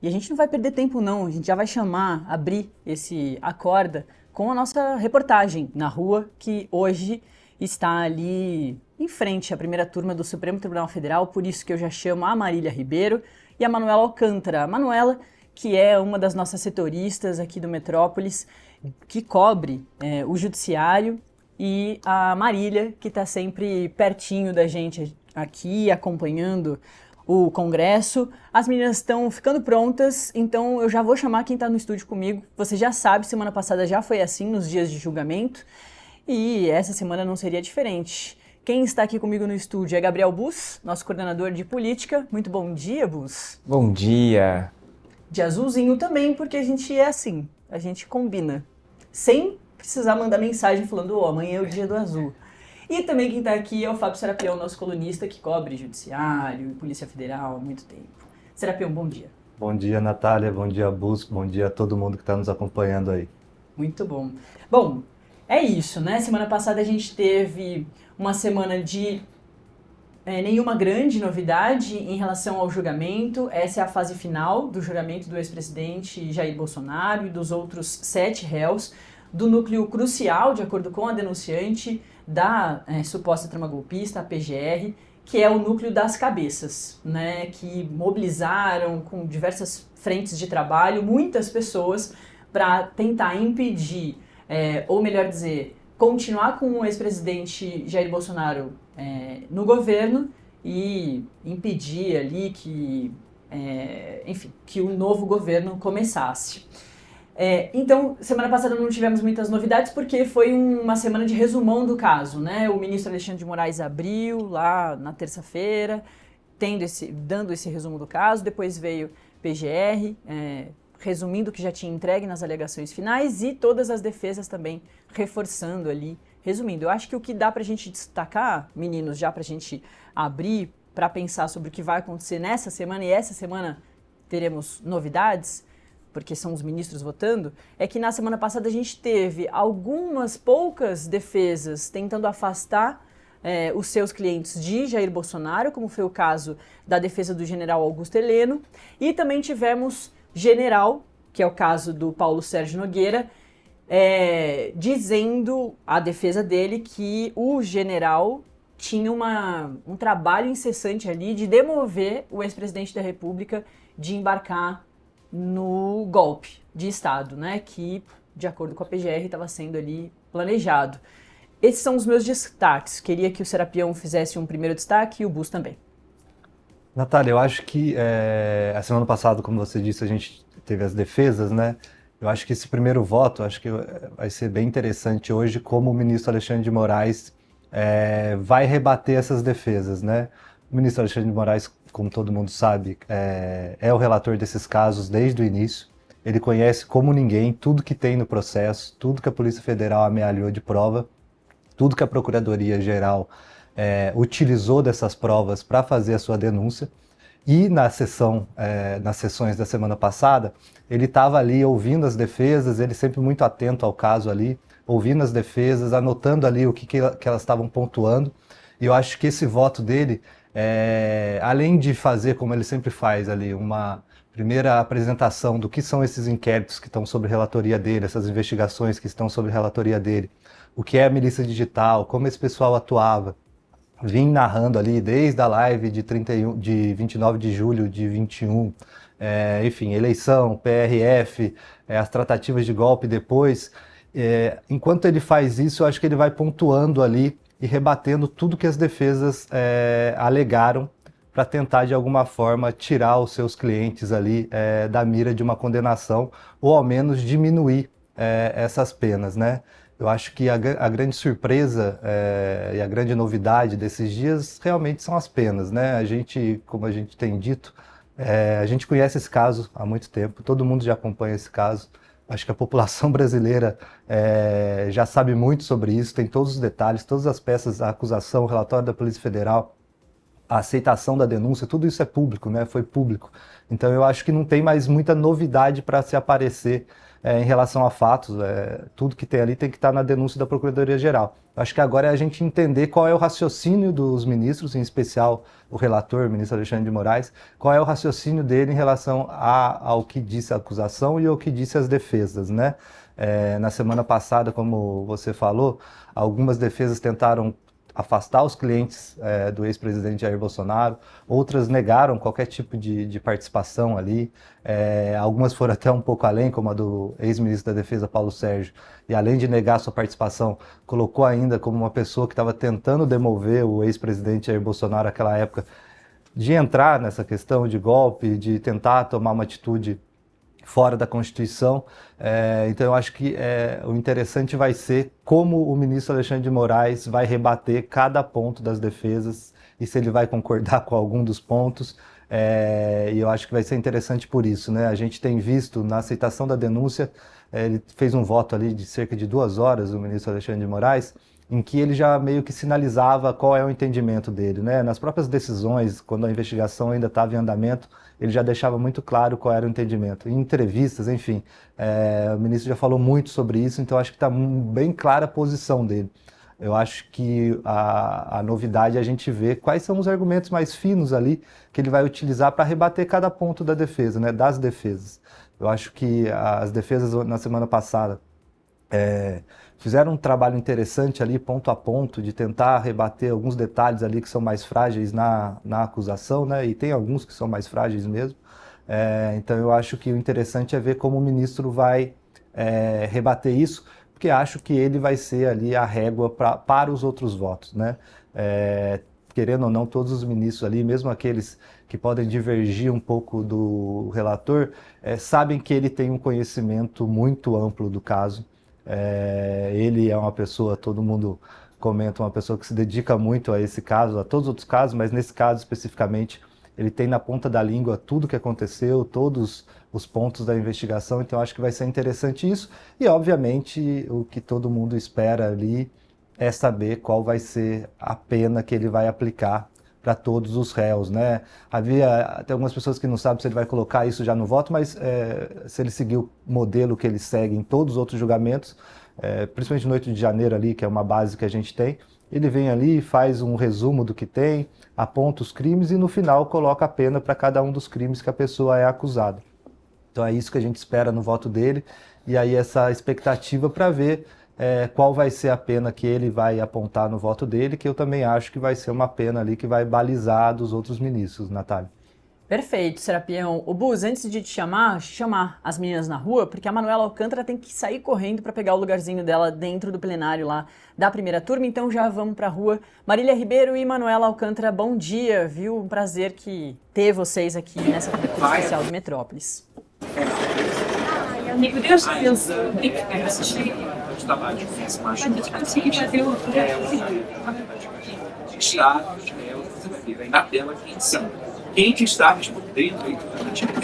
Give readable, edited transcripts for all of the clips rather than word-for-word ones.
E a gente não vai perder tempo não, a gente já vai abrir esse Acorda com a nossa reportagem na rua, que hoje está ali em frente à primeira turma do Supremo Tribunal Federal, por isso que eu já chamo a Marília Ribeiro e a Manuela Alcântara. A Manuela, que é uma das nossas setoristas aqui do Metrópolis, que cobre o judiciário, e a Marília, que está sempre pertinho da gente aqui, acompanhando o Congresso. As meninas estão ficando prontas, então eu já vou chamar quem está no estúdio comigo. Você já sabe, semana passada já foi assim, nos dias de julgamento, e essa semana não seria diferente. Quem está aqui comigo no estúdio é Gabriel Bus, nosso coordenador de política. Muito bom dia, Bus. Bom dia. De azulzinho também, porque a gente é assim, a gente combina. Sem precisar mandar mensagem falando, amanhã é o dia do azul. E também quem está aqui é o Fábio Serapião, nosso colunista que cobre judiciário e Polícia Federal há muito tempo. Serapião, bom dia. Bom dia, Natália. Bom dia, Bus. Bom dia a todo mundo que está nos acompanhando aí. Muito bom. Bom, é isso, né? Semana passada a gente teve uma semana de nenhuma grande novidade em relação ao julgamento. Essa é a fase final do julgamento do ex-presidente Jair Bolsonaro e dos outros 7 réus do núcleo crucial, de acordo com a denunciante, da suposta trama golpista, a PGR, que é o núcleo das cabeças, né, que mobilizaram com diversas frentes de trabalho muitas pessoas para tentar impedir, ou melhor dizer, continuar com o ex-presidente Jair Bolsonaro no governo e impedir ali que, que o novo governo começasse. Então, semana passada não tivemos muitas novidades porque foi uma semana de resumão do caso, né? O ministro Alexandre de Moraes abriu lá na terça-feira, dando esse resumo do caso, depois veio PGR, resumindo o que já tinha entregue nas alegações finais e todas as defesas também reforçando ali, resumindo. Eu acho que o que dá pra gente destacar, meninos, já pra gente abrir para pensar sobre o que vai acontecer nessa semana, e essa semana teremos novidades, porque são os ministros votando, é que na semana passada a gente teve algumas poucas defesas tentando afastar os seus clientes de Jair Bolsonaro, como foi o caso da defesa do general Augusto Heleno, e também tivemos general, que é o caso do Paulo Sérgio Nogueira, dizendo a defesa dele que o general tinha um trabalho incessante ali de demover o ex-presidente da República de embarcar no golpe de Estado, né, que, de acordo com a PGR, estava sendo ali planejado. Esses são os meus destaques. Queria que o Serapião fizesse um primeiro destaque e o Bus também. Natália, eu acho que a semana passada, como você disse, a gente teve as defesas, né? Eu acho que esse primeiro voto, acho que vai ser bem interessante hoje como o ministro Alexandre de Moraes vai rebater essas defesas, né? O ministro Alexandre de Moraes, como todo mundo sabe, é o relator desses casos desde o início. Ele conhece como ninguém tudo que tem no processo, tudo que a Polícia Federal amealhou de prova, tudo que a Procuradoria-Geral utilizou dessas provas para fazer a sua denúncia. E nas sessões da semana passada, ele estava ali ouvindo as defesas, ele sempre muito atento ao caso ali, ouvindo as defesas, anotando ali o que elas estavam pontuando. E eu acho que esse voto dele, além de fazer, como ele sempre faz ali, uma primeira apresentação do que são esses inquéritos que estão sob relatoria dele, essas investigações que estão sob relatoria dele, o que é a milícia digital, como esse pessoal atuava, vim narrando ali desde a live de 29 de julho de 21, enfim, eleição, PRF, as tratativas de golpe depois. Enquanto ele faz isso, eu acho que ele vai pontuando ali e rebatendo tudo que as defesas alegaram para tentar, de alguma forma, tirar os seus clientes ali da mira de uma condenação ou, ao menos, diminuir essas penas, né? Eu acho que a grande surpresa e a grande novidade desses dias realmente são as penas, né? A gente, como a gente tem dito, a gente conhece esse caso há muito tempo, todo mundo já acompanha esse caso. Acho que a população brasileira já sabe muito sobre isso, tem todos os detalhes, todas as peças, a acusação, o relatório da Polícia Federal, a aceitação da denúncia, tudo isso é público, né? Foi público. Então eu acho que não tem mais muita novidade para se aparecer em relação a fatos. Tudo que tem ali tem que estar na denúncia da Procuradoria-Geral. Acho que agora é a gente entender qual é o raciocínio dos ministros, em especial o relator, o ministro Alexandre de Moraes, qual é o raciocínio dele em relação ao que disse a acusação e ao que disse as defesas, né? Na semana passada, como você falou, algumas defesas tentaram afastar os clientes do ex-presidente Jair Bolsonaro, outras negaram qualquer tipo de participação ali, algumas foram até um pouco além, como a do ex-ministro da Defesa, Paulo Sérgio, e além de negar sua participação, colocou ainda como uma pessoa que estava tentando demover o ex-presidente Jair Bolsonaro naquela época, de entrar nessa questão de golpe, de tentar tomar uma atitude fora da Constituição. Então eu acho que o interessante vai ser como o ministro Alexandre de Moraes vai rebater cada ponto das defesas e se ele vai concordar com algum dos pontos. E eu acho que vai ser interessante por isso, né? A gente tem visto na aceitação da denúncia, ele fez um voto ali de cerca de 2 horas, o ministro Alexandre de Moraes, em que ele já meio que sinalizava qual é o entendimento dele, né? Nas próprias decisões, quando a investigação ainda estava em andamento, ele já deixava muito claro qual era o entendimento. Em entrevistas, enfim, o ministro já falou muito sobre isso, então acho que está bem clara a posição dele. Eu acho que a novidade é a gente ver quais são os argumentos mais finos ali que ele vai utilizar para rebater cada ponto da defesa, né? Das defesas. Eu acho que as defesas na semana passada fizeram um trabalho interessante ali, ponto a ponto, de tentar rebater alguns detalhes ali que são mais frágeis na acusação, né? E tem alguns que são mais frágeis mesmo. Então eu acho que o interessante é ver como o ministro vai rebater isso, porque acho que ele vai ser ali a régua para os outros votos, né? Querendo ou não, todos os ministros ali, mesmo aqueles que podem divergir um pouco do relator, sabem que ele tem um conhecimento muito amplo do caso. Ele é uma pessoa, todo mundo comenta, uma pessoa que se dedica muito a esse caso, a todos os outros casos, mas nesse caso especificamente, ele tem na ponta da língua tudo o que aconteceu, todos os pontos da investigação, então acho que vai ser interessante isso. E, obviamente, o que todo mundo espera ali é saber qual vai ser a pena que ele vai aplicar para todos os réus, né? Havia até algumas pessoas que não sabem se ele vai colocar isso já no voto, mas se ele seguir o modelo que ele segue em todos os outros julgamentos, principalmente no 8 de janeiro ali, que é uma base que a gente tem, ele vem ali, faz um resumo do que tem, aponta os crimes e no final coloca a pena para cada um dos crimes que a pessoa é acusada. Então é isso que a gente espera no voto dele, e aí essa expectativa para ver qual vai ser a pena que ele vai apontar no voto dele, que eu também acho que vai ser uma pena ali que vai balizar dos outros ministros, Natália. Perfeito, Serapião. O Buz, antes de te chamar as meninas na rua, porque a Manuela Alcântara tem que sair correndo para pegar o lugarzinho dela dentro do plenário lá da primeira turma, então já vamos para a rua. Marília Ribeiro e Manuela Alcântara, bom dia, viu? Um prazer ter vocês aqui nessa cobertura especial de Metrópolis. Amigo, Deus tem que assistir. Na tela aqui em cima. Quem que está respondendo aí?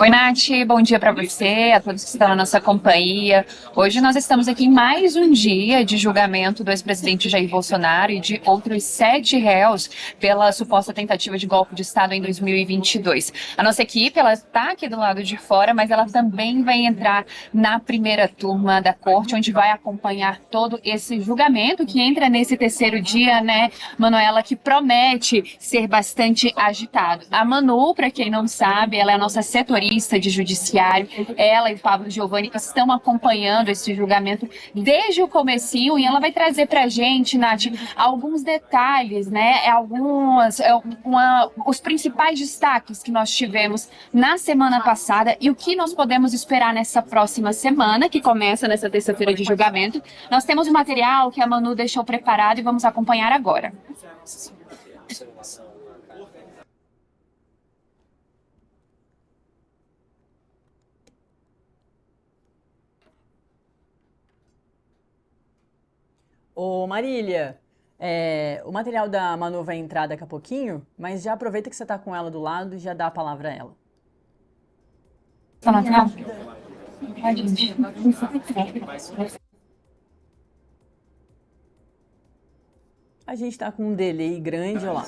Oi, Nath, bom dia para você, a todos que estão na nossa companhia. Hoje nós estamos aqui em mais um dia de julgamento do ex-presidente Jair Bolsonaro e de outros 7 réus pela suposta tentativa de golpe de Estado em 2022. A nossa equipe, ela está aqui do lado de fora, mas ela também vai entrar na primeira turma da corte, onde vai acompanhar todo esse julgamento que entra nesse terceiro dia, né, Manuela, que promete ser bastante agitado. A Manu, para quem não sabe, ela é a nossa setorista de judiciário. Ela e o Pablo Giovanni estão acompanhando esse julgamento desde o comecinho e ela vai trazer para a gente, Nath, alguns detalhes, né? Os principais destaques que nós tivemos na semana passada e o que nós podemos esperar nessa próxima semana, que começa nessa terça-feira de julgamento. Nós temos um material que a Manu deixou preparado e vamos acompanhar agora. Ô Marília, o material da Manu vai entrar daqui a pouquinho, mas já aproveita que você está com ela do lado e já dá a palavra a ela. A gente está com um delay grande, olha lá.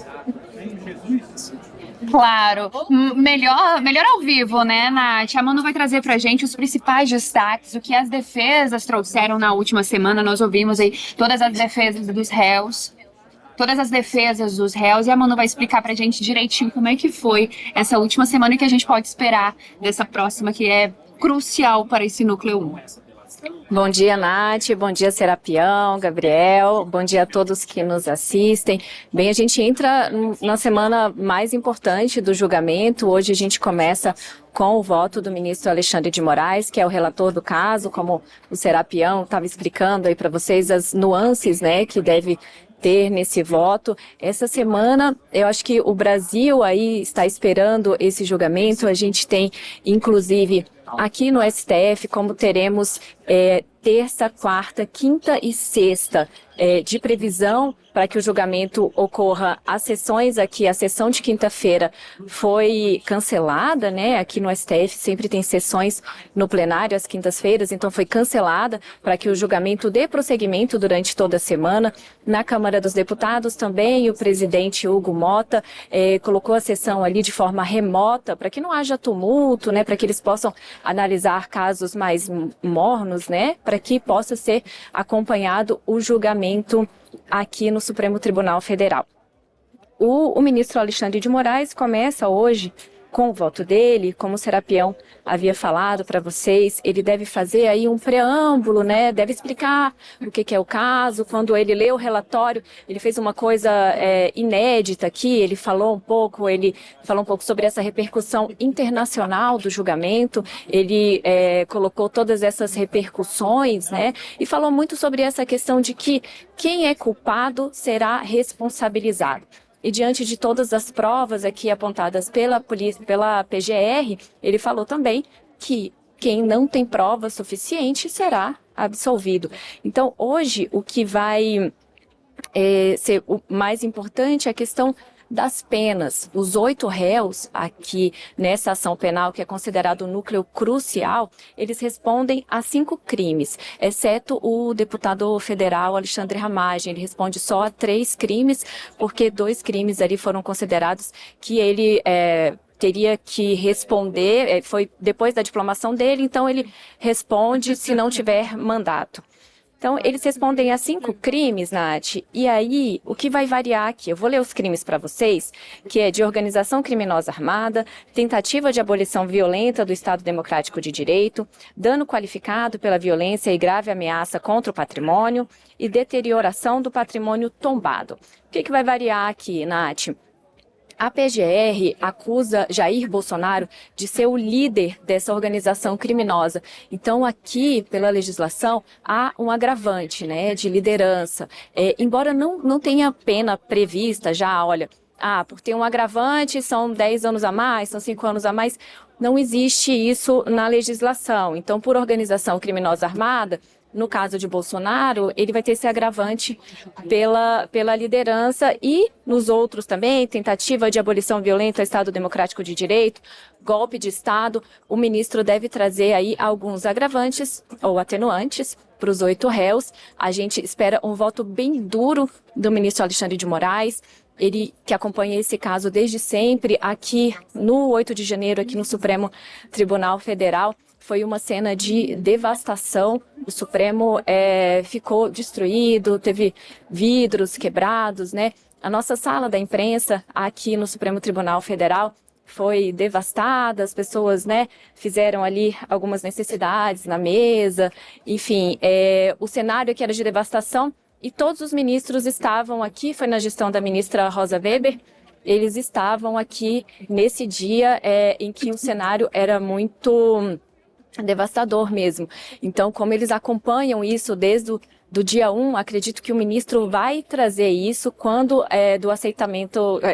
Claro, melhor ao vivo, né, Nath? A Manu vai trazer pra gente os principais destaques, o que as defesas trouxeram na última semana. Nós ouvimos aí todas as defesas dos réus. Todas as defesas dos réus, e a Manu vai explicar pra gente direitinho como é que foi essa última semana e que a gente pode esperar dessa próxima, que é crucial para esse núcleo 1. Bom dia, Nath. Bom dia, Serapião, Gabriel. Bom dia a todos que nos assistem. Bem, a gente entra na semana mais importante do julgamento. Hoje a gente começa com o voto do ministro Alexandre de Moraes, que é o relator do caso, como o Serapião estava explicando aí para vocês as nuances, né, que deve ter nesse voto. Essa semana, eu acho que o Brasil aí está esperando esse julgamento. A gente tem, inclusive, aqui no STF, como teremos terça, quarta, quinta e sexta de previsão para que o julgamento ocorra. As sessões aqui, a sessão de quinta-feira foi cancelada, né? Aqui no STF sempre tem sessões no plenário às quintas-feiras, então foi cancelada para que o julgamento dê prosseguimento durante toda a semana. Na Câmara dos Deputados também, o presidente Hugo Mota colocou a sessão ali de forma remota para que não haja tumulto, né? Para que eles possam analisar casos mais mornos, né? Para que possa ser acompanhado o julgamento aqui no Supremo Tribunal Federal. O ministro Alexandre de Moraes começa hoje com o voto dele, como o Serapião havia falado para vocês. Ele deve fazer aí um preâmbulo, né? Deve explicar o que é o caso. Quando ele lê o relatório, ele fez uma coisa inédita aqui. Ele falou um pouco sobre essa repercussão internacional do julgamento. Ele colocou todas essas repercussões, né? E falou muito sobre essa questão de que quem é culpado será responsabilizado. E diante de todas as provas aqui apontadas pela polícia, pela PGR, ele falou também que quem não tem prova suficiente será absolvido. Então, hoje, o que vai ser o mais importante é a questão das penas. Os 8 réus aqui nessa ação penal, que é considerado o núcleo crucial, eles respondem a 5 crimes, exceto o deputado federal Alexandre Ramagem. Ele responde só a 3 crimes, porque 2 crimes ali foram considerados que ele teria que responder, foi depois da diplomação dele, então ele responde se não tiver mandato. Então, eles respondem a 5 crimes, Nath, e aí o que vai variar aqui? Eu vou ler os crimes para vocês, que é de organização criminosa armada, tentativa de abolição violenta do Estado Democrático de Direito, dano qualificado pela violência e grave ameaça contra o patrimônio e deterioração do patrimônio tombado. O que vai variar aqui, Nath? A PGR acusa Jair Bolsonaro de ser o líder dessa organização criminosa. Então, aqui, pela legislação, há um agravante, né, de liderança. Embora não tenha pena prevista já, olha, por ter um agravante são 10 anos a mais, são 5 anos a mais, não existe isso na legislação. Então, por organização criminosa armada, no caso de Bolsonaro, ele vai ter esse agravante pela liderança, e nos outros também, tentativa de abolição violenta ao Estado Democrático de Direito, golpe de Estado. O ministro deve trazer aí alguns agravantes ou atenuantes para os 8 réus. A gente espera um voto bem duro do ministro Alexandre de Moraes. Ele que acompanha esse caso desde sempre aqui no 8 de janeiro, aqui no Supremo Tribunal Federal. Foi uma cena de devastação. O Supremo ficou destruído, teve vidros quebrados, né? A nossa sala da imprensa aqui no Supremo Tribunal Federal foi devastada, as pessoas, né, fizeram ali algumas necessidades na mesa, enfim, o cenário aqui era de devastação e todos os ministros estavam aqui, foi na gestão da ministra Rosa Weber. Eles estavam aqui nesse dia em que o cenário era muito devastador mesmo. Então, como eles acompanham isso desde do dia 1, acredito que o ministro vai trazer isso quando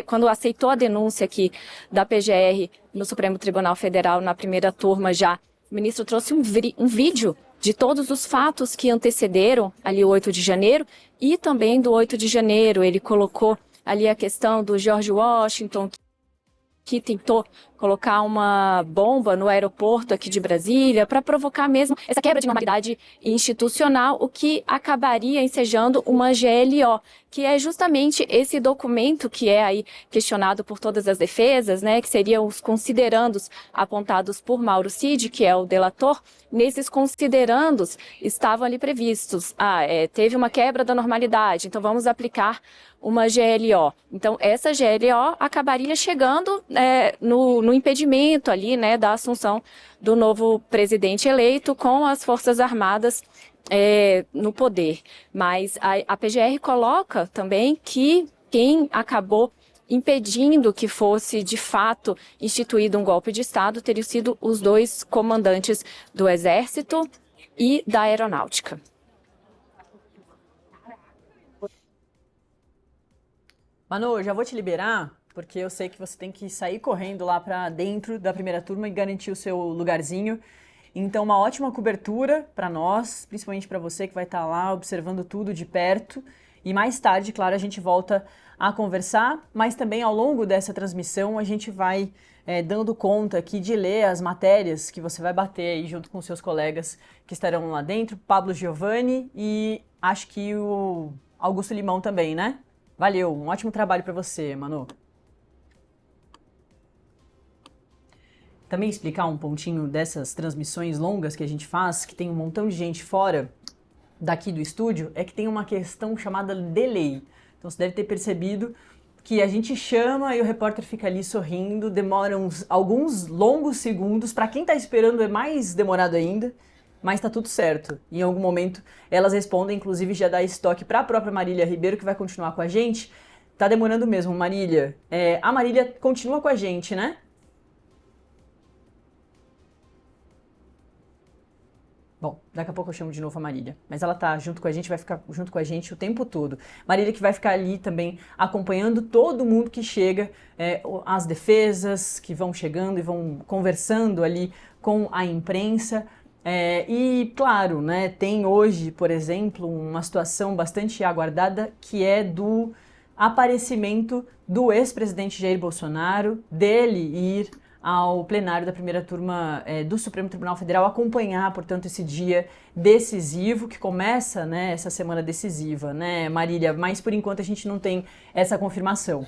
quando aceitou a denúncia aqui da PGR no Supremo Tribunal Federal na primeira turma já. O ministro trouxe um vídeo de todos os fatos que antecederam ali o 8 de janeiro e também do 8 de janeiro. Ele colocou ali a questão do George Washington, que tentou colocar uma bomba no aeroporto aqui de Brasília para provocar mesmo essa quebra de normalidade institucional, o que acabaria ensejando uma GLO, que é justamente esse documento que é aí questionado por todas as defesas, né, que seriam os considerandos apontados por Mauro Cid, que é o delator. Nesses considerandos estavam ali previstos, teve uma quebra da normalidade, então vamos aplicar uma GLO. Então, essa GLO acabaria chegando no impedimento ali, né, da assunção do novo presidente eleito com as Forças Armadas no poder. Mas a PGR coloca também que quem acabou impedindo que fosse, de fato, instituído um golpe de Estado teriam sido os 2 comandantes do Exército e da Aeronáutica. Manu, já vou te liberar, porque eu sei que você tem que sair correndo lá para dentro da primeira turma e garantir o seu lugarzinho. Então, uma ótima cobertura para nós, principalmente para você que vai estar lá observando tudo de perto. E mais tarde, claro, a gente volta a conversar, mas também ao longo dessa transmissão a gente vai dando conta aqui de ler as matérias que você vai bater aí junto com seus colegas que estarão lá dentro, Pablo Giovanni e acho que o Augusto Limão também, né? Valeu, um ótimo trabalho para você, Manu. Também explicar um pontinho dessas transmissões longas que a gente faz, que tem um montão de gente fora daqui do estúdio, é que tem uma questão chamada delay. Então você deve ter percebido que a gente chama e o repórter fica ali sorrindo, demora alguns longos segundos, para quem está esperando é mais demorado ainda, mas tá tudo certo. Em algum momento elas respondem, inclusive já dá estoque para a própria Marília Ribeiro, que vai continuar com a gente. Tá demorando mesmo, Marília. A Marília continua com a gente, né? Bom, daqui a pouco eu chamo de novo a Marília, mas ela tá junto com a gente, vai ficar junto com a gente o tempo todo. Marília que vai ficar ali também acompanhando todo mundo que chega, as defesas que vão chegando e vão conversando ali com a imprensa. E, claro, né, tem hoje, por exemplo, uma situação bastante aguardada que é do aparecimento do ex-presidente Jair Bolsonaro, dele ir ao plenário da primeira turma do Supremo Tribunal Federal, acompanhar, portanto, esse dia decisivo que começa, né, essa semana decisiva, né, Marília? Mas, por enquanto, a gente não tem essa confirmação.